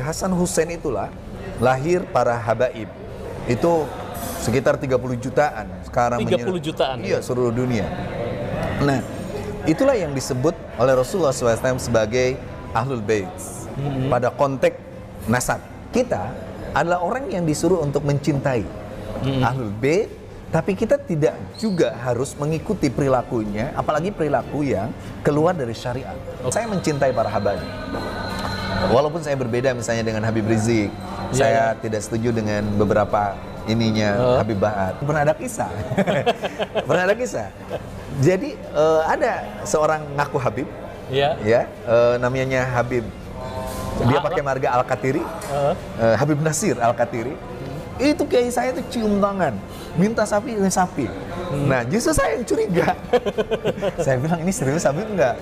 Hasan Hussein itulah lahir para habaib. Itu sekitar 30 jutaan sekarang. 30 jutaan? Iya, seluruh dunia. Nah, itulah yang disebut oleh Rasulullah SAW sebagai Ahlul Bait. Pada konteks nasab, kita adalah orang yang disuruh untuk mencintai Ahlul Bait, tapi kita tidak juga harus mengikuti perilakunya, apalagi perilaku yang keluar dari syariat. Saya mencintai para habaib. Walaupun saya berbeda misalnya dengan Habib Rizik, saya tidak setuju dengan beberapa ininya Habib Ba'at. Pernah ada kisah. Pernah ada kisah. Jadi ada seorang ngaku Habib, namanya Habib. Dia pakai marga Al-Katiri, Habib Nasir Al-Katiri. Itu kiai saya itu cium tangan, minta sapi dengan sapi. Nah, justru saya yang curiga. Saya bilang, ini serius Habib enggak?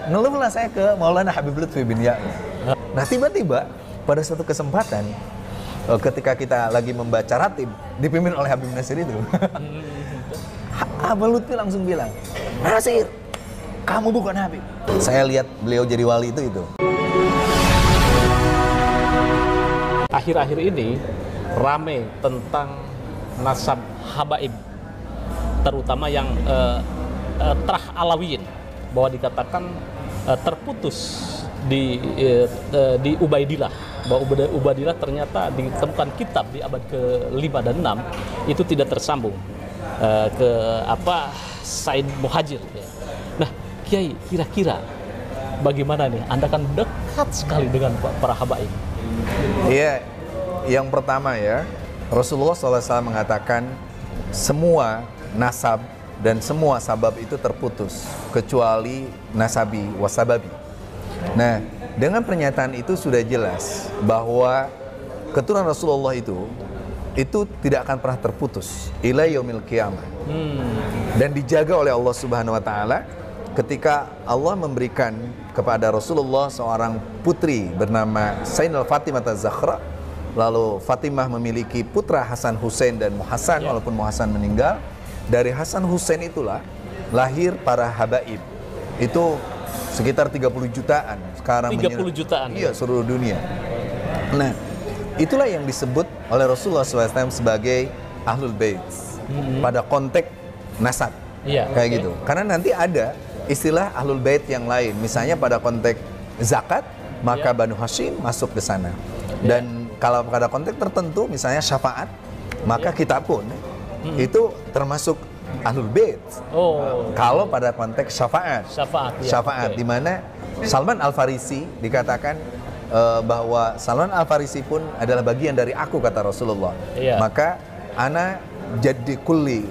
Ngeluhlah saya ke Maulana Habib Lutfi bin Ya'la. Nah, tiba-tiba pada suatu kesempatan ketika kita lagi membaca ratib dipimpin oleh Habib Nasir itu, Habib Lutfi langsung bilang, "Nasir, kamu bukan Habib." Saya lihat beliau jadi wali itu. Akhir-akhir ini rame tentang nasab habaib, terutama yang terah alawiyin, bahwa dikatakan terputus di Ubaidillah, bahwa Ubaidillah ternyata ditemukan kitab di abad ke-5 dan 6 itu tidak tersambung ke Said Muhajir. Nah, Kiai, kira-kira bagaimana nih? Anda kan dekat sekali dengan para habaib. Iya, yang pertama ya, Rasulullah SAW mengatakan semua nasab dan semua sabab itu terputus kecuali nasabi wasababi. Nah, dengan pernyataan itu sudah jelas bahwa keturunan Rasulullah itu tidak akan pernah terputus ila yaumil qiyamah. Dan dijaga oleh Allah Subhanahu wa taala ketika Allah memberikan kepada Rasulullah seorang putri bernama Sayyidina Fatimah Az-Zahra. Lalu Fatimah memiliki putra Hasan Hussein dan Muhassan, walaupun Muhassan meninggal. Dari Hasan Hussein itulah lahir para habaib. Itu sekitar 30 jutaan sekarang. 30 jutaan? Iya, seluruh dunia. Nah, itulah yang disebut oleh Rasulullah SAW sebagai Ahlul Bait. Pada konteks nasab, kayak gitu. Karena nanti ada istilah Ahlul Bait yang lain. Misalnya pada konteks zakat, maka Banu Hashim masuk ke sana. Dan kalau pada konteks tertentu, misalnya syafaat, maka kita pun itu termasuk Ahlul Bait. Kalau pada konteks syafaat, di mana Salman Al-Farisi dikatakan bahwa Salman Al-Farisi pun adalah bagian dari aku, kata Rasulullah. Maka ana jadi kulli,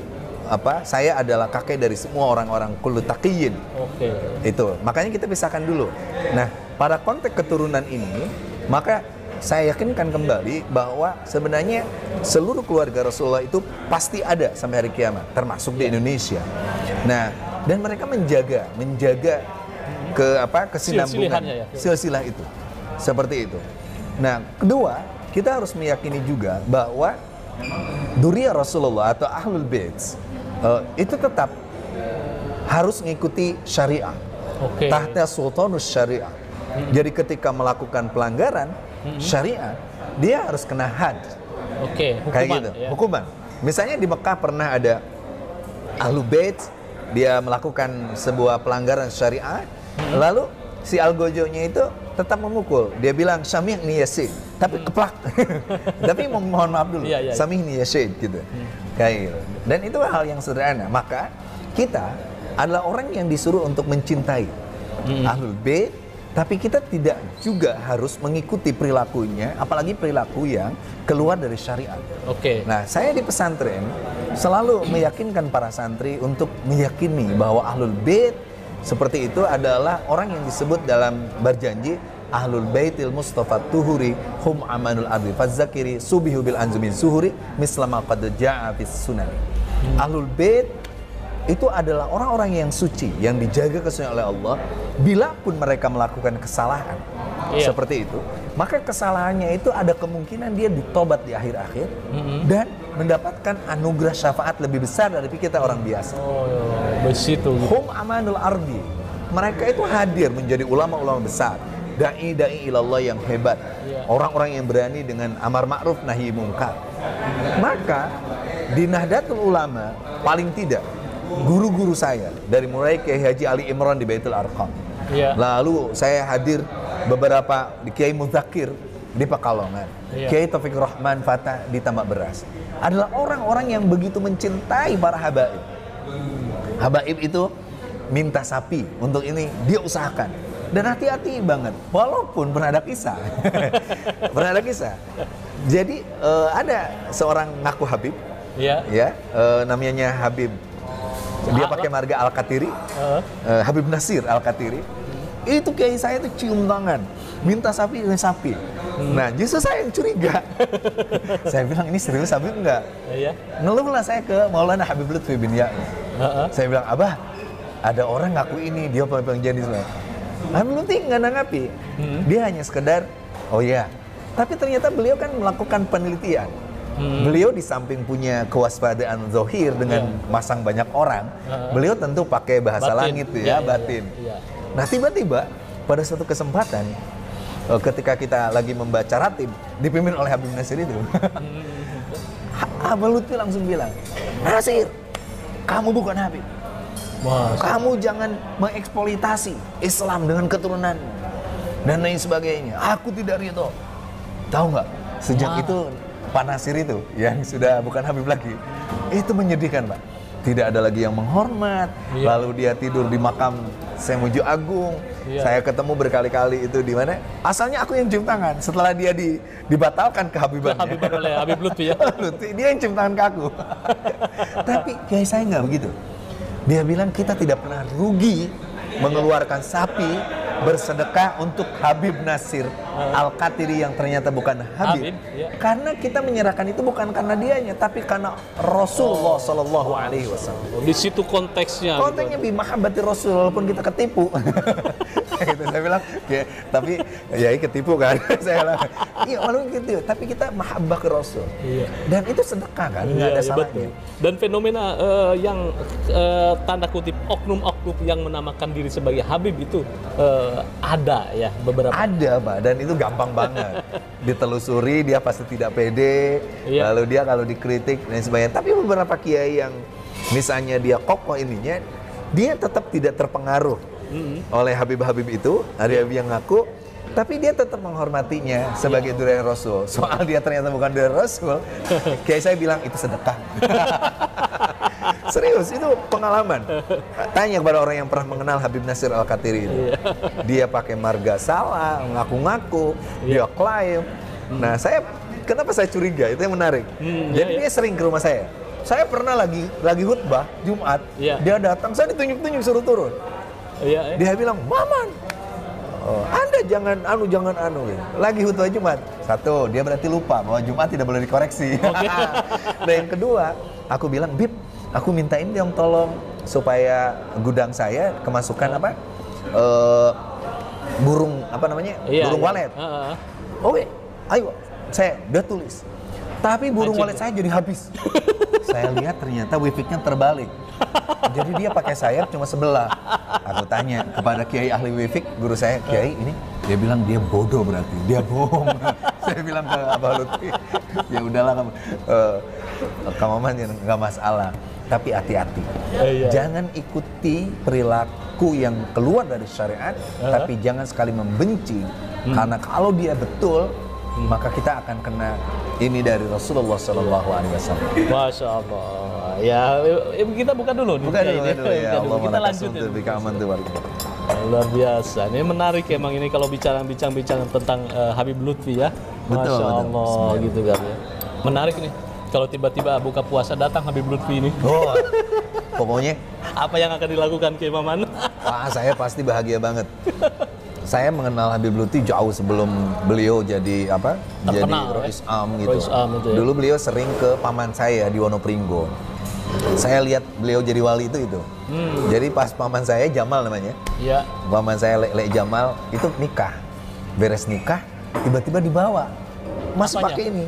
saya adalah kakek dari semua orang-orang kullu taqiyyin. Itu makanya kita pisahkan dulu. Nah, pada konteks keturunan ini, maka saya yakinkan kembali bahwa sebenarnya seluruh keluarga Rasulullah itu pasti ada sampai hari kiamat, termasuk di Indonesia. Nah, dan mereka menjaga kesinambungan silsilah itu. Seperti itu. Nah, kedua, kita harus meyakini juga bahwa dzurriyyah Rasulullah atau Ahlul Bait itu tetap harus mengikuti syariah. Tahta sultanus syariah. Jadi ketika melakukan pelanggaran syariat, dia harus kena had. Hukuman, kayak gitu, hukuman. Misalnya di Mekah pernah ada Ahlul Bait, dia melakukan sebuah pelanggaran syariat, lalu si algojonya itu tetap memukul. Dia bilang Samihni Yasid, tapi keplak. Tapi mohon maaf dulu, Samihni Yasid gitu. Kayak gitu. Dan itu hal yang sederhana. Maka kita adalah orang yang disuruh untuk mencintai Ahlul Bait, tapi kita tidak juga harus mengikuti perilakunya, apalagi perilaku yang keluar dari syariat. Nah, saya di pesantren selalu meyakinkan para santri untuk meyakini bahwa Ahlul Bait seperti itu adalah orang yang disebut dalam berjanji Ahlul Baitil Mustafa Tuhuri hum amanul ardi fazakiri subihu bil anzumin suhuri mislama qad ja'a fis sunan. Ahlul Bait itu adalah orang-orang yang suci, yang dijaga kesucian oleh Allah. Bila pun mereka melakukan kesalahan seperti itu, maka kesalahannya itu ada kemungkinan dia ditobat di akhir-akhir dan mendapatkan anugerah syafaat lebih besar dari kita orang biasa. Begitu. Hum amanul ardi. Mereka itu hadir menjadi ulama-ulama besar, dai-dai ilallah yang hebat. orang-orang yang berani dengan amar ma'ruf nahi mungkar. Maka di Nahdlatul Ulama paling tidak guru-guru saya dari mulai Kiai Haji Ali Imran di Baitul Arqam. Iya. Lalu saya hadir beberapa di Kiai Muzakir di Pekalongan, Kiai Taufik Rahman Fatah di Tambak Beras. Adalah orang-orang yang begitu mencintai para habaib. Habaib itu minta sapi untuk ini, dia usahakan. Dan hati-hati banget, walaupun pernah ada kisah. Pernah ada kisah. Jadi ada seorang ngaku Habib, ya, namanya Habib. Dia pakai marga Al-Katiri, Habib Nasir Al-Katiri. Itu kiai saya itu cium tangan, minta sapi dengan sapi. Nah, justru saya yang curiga. Saya bilang, ini serius Habib enggak? Ngeluhlah saya ke Maulana Habib Lutfi bin Ya'la. Saya bilang, Abah, ada orang ngaku ini, dia pegang jenis. Habib Lutfi nggak nanggapi. Dia hanya sekedar, oh ya. Tapi ternyata beliau kan melakukan penelitian. Beliau di samping punya kewaspadaan zohir dengan masang banyak orang, beliau tentu pakai bahasa batin. Langit ya, batin. Nah, tiba-tiba pada suatu kesempatan ketika kita lagi membaca ratib dipimpin oleh Habib Nasir itu, Habib Lutfi langsung bilang, Nasir, kamu bukan Habib. Kamu jangan mengeksploitasi Islam dengan keturunan dan lain sebagainya. Aku tidak ridho. Tahu nggak? Sejak itu Pak Nasir itu yang sudah bukan Habib lagi, itu menyedihkan, Pak. Tidak ada lagi yang menghormat. Lalu dia tidur di makam Semuju Agung. Saya ketemu berkali-kali itu di mana? Asalnya aku yang cium tangan. Setelah dia dibatalkan kehabibannya. Kehabiban oleh Habib Lutfi ya. Lutfi, dia yang cium tangan ke aku. Tapi kiai saya nggak begitu. Dia bilang kita tidak pernah rugi mengeluarkan sapi bersedekah untuk Habib Nasir Al-Katiri yang ternyata bukan Habib. Karena kita menyerahkan itu bukan karena dianya, tapi karena Rasulullah Sallallahu Alaihi Wasallam. Di situ konteksnya. Konteksnya bi mahabbati Rasul, walaupun kita ketipu. Gitu, saya bilang, ya, tapi ya ketipu kan. Saya bilang, iya walaupun ketipu, tapi kita mahabbah ke Rasul. Dan itu sedekah kan, nggak ada salahnya. Dan fenomena yang tanda kutip oknum-oknum yang menamakan diri sebagai Habib itu ada ya beberapa. Ada, Pak, dan itu gampang banget. Ditelusuri dia pasti tidak pede, lalu dia kalau dikritik dan sebagainya. Tapi beberapa kiai yang misalnya dia kokoh ininya, dia tetap tidak terpengaruh oleh Habib-Habib itu, Habib yang ngaku, tapi dia tetap menghormatinya sebagai durian Rasul. Soal dia ternyata bukan durian Rasul, kiai saya bilang itu sedekah. Serius, itu pengalaman. Tanya kepada orang yang pernah mengenal Habib Nasir Al-Katiri itu. Dia pakai marga salah, ngaku-ngaku, dia klaim. Nah, kenapa saya curiga? Itu yang menarik. Jadi dia sering ke rumah saya. Saya pernah lagi khutbah Jumat, dia datang, saya ditunjuk-tunjuk suruh turun. Dia bilang, Maman, Anda jangan anu. Lagi khutbah Jumat. Satu, dia berarti lupa bahwa Jumat tidak boleh dikoreksi. Nah, yang kedua, aku bilang, Bib, aku minta ini dong tolong supaya gudang saya kemasukan burung burung walet. Oke, ayo, saya udah tulis. Tapi burung walet saya jadi habis. Saya lihat ternyata wifiknya terbalik. Jadi dia pakai sayap cuma sebelah. Aku tanya kepada kiai ahli wifik, guru saya, Kiai ini, dia bilang dia bodoh berarti, dia bohong. Saya bilang ke Abah Lutfi, ya udahlah kamu nggak masalah. Tapi hati-hati, jangan ikuti perilaku yang keluar dari syariat, tapi jangan sekali membenci, karena kalau dia betul, maka kita akan kena ini dari Rasulullah Sallallahu Alaihi Wasallam. Masya Allah. Ya, kita buka dulu. Buka dulu. Ya Allah, kita lanjutin. Luar biasa. Ini menarik emang ini kalau bincang tentang Habib Lutfi ya. Masya Allah gitu kan ya. Menarik nih. Kalau tiba-tiba buka puasa datang Habib Lutfi ini. Oh, pokoknya apa yang akan dilakukan Kiai Maman? Wah, saya pasti bahagia banget. Saya mengenal Habib Lutfi jauh sebelum beliau jadi jadi Rois Am gitu. Rois Am itu ya. Dulu beliau sering ke paman saya di Wonopringgo. Saya lihat beliau jadi wali itu. Jadi pas paman saya Jamal namanya. Iya. Paman saya Lek Jamal itu nikah. Beres nikah, tiba-tiba dibawa. Masuk pakai ini.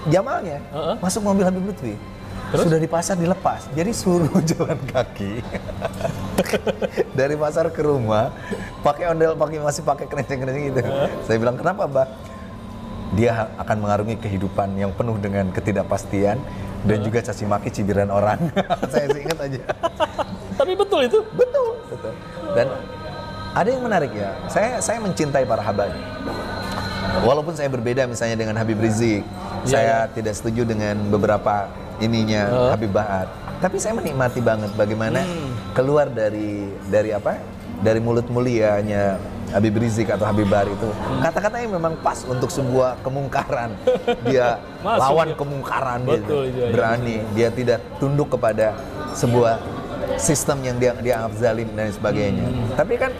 Jamalnya masuk mobil Habib Lutfi. Terus? Sudah di pasar dilepas, jadi suruh jalan kaki dari pasar ke rumah, pakai ondel, masih pakai kencing gitu. Saya bilang, kenapa, Mbak? dia akan mengarungi kehidupan yang penuh dengan ketidakpastian dan juga caci maki cibiran orang. Saya ingat aja. Tapi betul itu? Betul. Dan ada yang menarik ya, saya mencintai para habaib. Walaupun saya berbeda misalnya dengan Habib Rizik, saya tidak setuju dengan beberapa ininya Habib Bahar. Tapi saya menikmati banget bagaimana keluar dari mulut mulianya Habib Rizik atau Habib Bahar itu kata-katanya memang pas untuk sebuah kemungkaran. Dia lawan kemungkaran, betul, gitu. Berani, dia tidak tunduk kepada sebuah sistem yang dia anggap zalim dan sebagainya. Tapi kan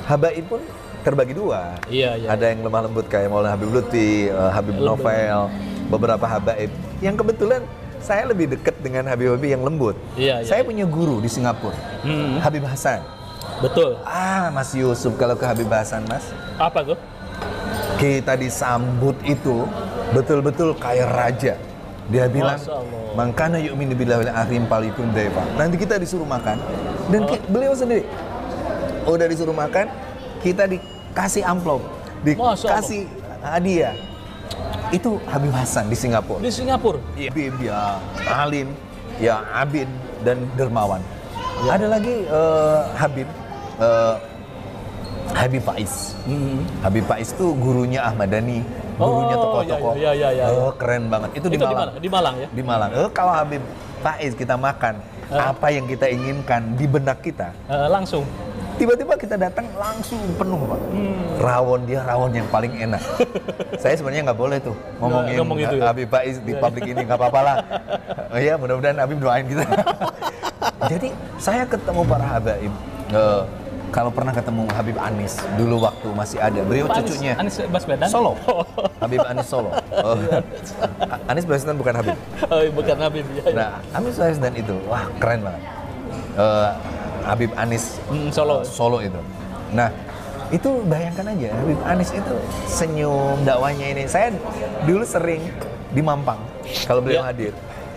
habaib pun terbagi dua. Ada yang lemah lembut kayak Maulana Habib Lutfi, Habib Novel, beberapa habaib. Yang kebetulan saya lebih dekat dengan Habib-Habib yang lembut. Saya punya guru di Singapura, Habib Hasan. Betul. Mas Yusuf, kalau ke Habib Hasan, Mas. Apa tuh? Kita disambut itu betul-betul kayak raja. Dia bilang, "Mangkana yu'minu billahi wal akhir falyakul dayfa." Nanti kita disuruh makan dan beliau sendiri udah disuruh makan, kita dikasih amplop, dikasih hadiah. Itu Habib Hasan di Singapura. Di Singapura? Habib ya alim, ya abid dan dermawan. Ada lagi Habib Faiz. Habib Faiz itu gurunya Ahmad Dhani, gurunya tokoh-tokoh. Keren banget. Itu di Malang. Di Malang ya? Di Malang. Kalau Habib Faiz kita makan, apa yang kita inginkan di benak kita, langsung. Tiba-tiba kita datang langsung penuh, Pak. Rawon yang paling enak. Saya sebenarnya nggak boleh tuh ngomong itu, Habib Faiz di publik ini, nggak apa-apa lah. Iya, mudah-mudahan Habib doain kita. Jadi saya ketemu para habaib. Kalau pernah ketemu Habib Anis dulu waktu masih ada, beliau cucunya. Anis Baswedan? Solo. Habib Anis Solo. Anis Baswedan bukan Habib. Bukan Habib ya. Nah, Anis Baswedan itu, wah keren banget. Habib Anis Solo itu. Nah, itu bayangkan aja Habib Anis itu senyum dakwanya ini. Saya dulu sering di Mampang kalau beliau hadir.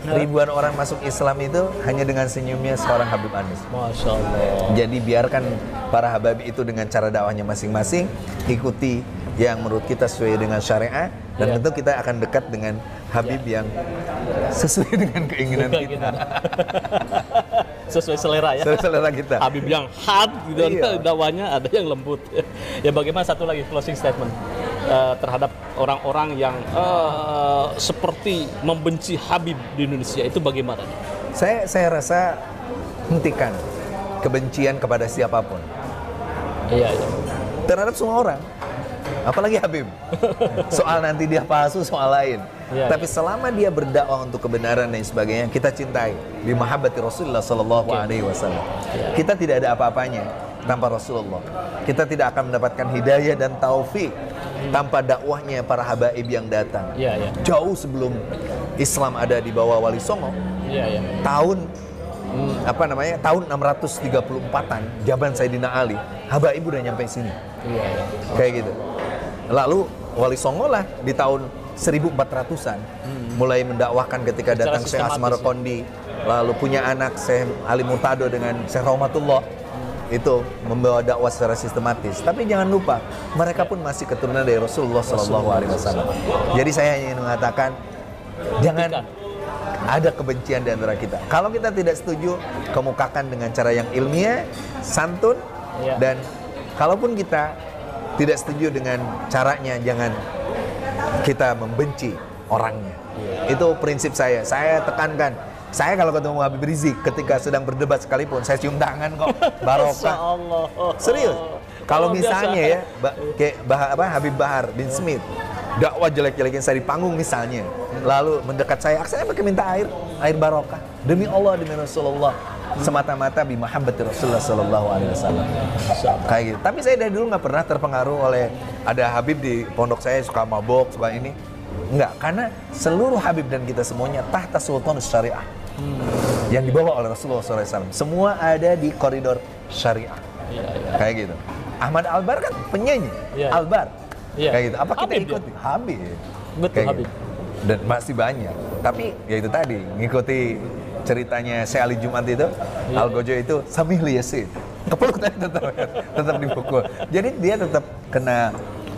Ribuan orang masuk Islam itu hanya dengan senyumnya seorang Habib Anis. Masya Allah. Jadi biarkan para habib itu dengan cara dakwahnya masing-masing, ikuti yang menurut kita sesuai dengan syariat, dan tentu kita akan dekat dengan Habib yang sesuai dengan keinginan kita. Sesuai selera ya. Sesuai selera kita. Habib yang hard gitu, dakwahnya ada yang lembut. Ya bagaimana satu lagi closing statement terhadap orang-orang yang seperti membenci Habib di Indonesia itu bagaimana? Saya rasa hentikan kebencian kepada siapapun. Iya. Terhadap semua orang. Apalagi Habib. Soal nanti dia palsu, soal lain. Tapi selama dia berdakwah untuk kebenaran dan sebagainya, kita cintai. Bi mahabbati Rasulullah sallallahu alaihi wasallam. Kita tidak ada apa-apanya tanpa Rasulullah. Kita tidak akan mendapatkan hidayah dan taufik tanpa dakwahnya para habaib yang datang. Jauh sebelum Islam ada di bawah Wali Songo. Tahun tahun 634-an zaman Sayyidina Ali, habaib udah nyampe sini. Kayak gitu. Lalu Wali Songo lah di tahun 1400-an mulai mendakwahkan ketika datang Syekh Asmar Kondi, lalu punya anak Syekh Ali Murtado dengan Syekh Rahmatullah. Itu membawa dakwah secara sistematis. Tapi jangan lupa, mereka pun masih keturunan dari Rasulullah SAW. Jadi saya ingin mengatakan, jangan ada kebencian di antara kita. Kalau kita tidak setuju, kemukakan dengan cara yang ilmiah, santun, dan kalaupun kita tidak setuju dengan caranya, jangan kita membenci orangnya. Itu prinsip saya. Saya tekankan. Saya kalau ketemu Habib Rizik ketika sedang berdebat sekalipun, saya cium tangan kok, barokah. Serius. Kalau misalnya ya, kayak Habib Bahar bin Smith, dakwah jelek-jelekin saya di panggung misalnya, lalu mendekat saya pakai minta air barokah. Demi Allah, demi Rasulullah, semata-mata bi mahabbati Rasulullah sallallahu alaihi wasallam. Kayak gitu. Tapi saya dari dulu nggak pernah terpengaruh oleh ada Habib di pondok saya suka mabok, suka ini. Enggak, karena seluruh Habib dan kita semuanya tahta sultan syariah. Yang dibawa oleh Rasulullah SAW. Semua ada di koridor syariah. Kayak gitu. Ahmad Albar kan penyanyi. Albar. Kayak gitu. Apa kita Habib ikuti? Habib. Betul, kayak Habib. Gitu. Dan masih banyak. Tapi ya itu tadi, ngikuti ceritanya Syekh Ali Jumat itu, Al-Gojo itu samih liyasid. Kepeluk tadi tetap dipukul. Jadi dia tetap kena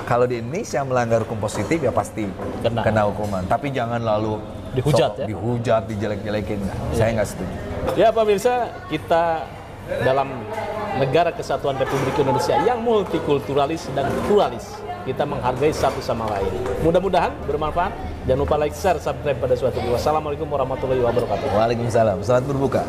Kalau di Indonesia melanggar hukum positif ya pasti kena hukuman. Tapi jangan lalu dihujat, dihujat, dijelek-jelekin. Saya nggak setuju. Ya pemirsa, kita dalam negara kesatuan Republik Indonesia yang multikulturalis dan pluralis. Kita menghargai satu sama lain. Mudah-mudahan bermanfaat. Jangan lupa like, share, subscribe pada suatu video. Wassalamualaikum warahmatullahi wabarakatuh. Waalaikumsalam. Selamat berbuka.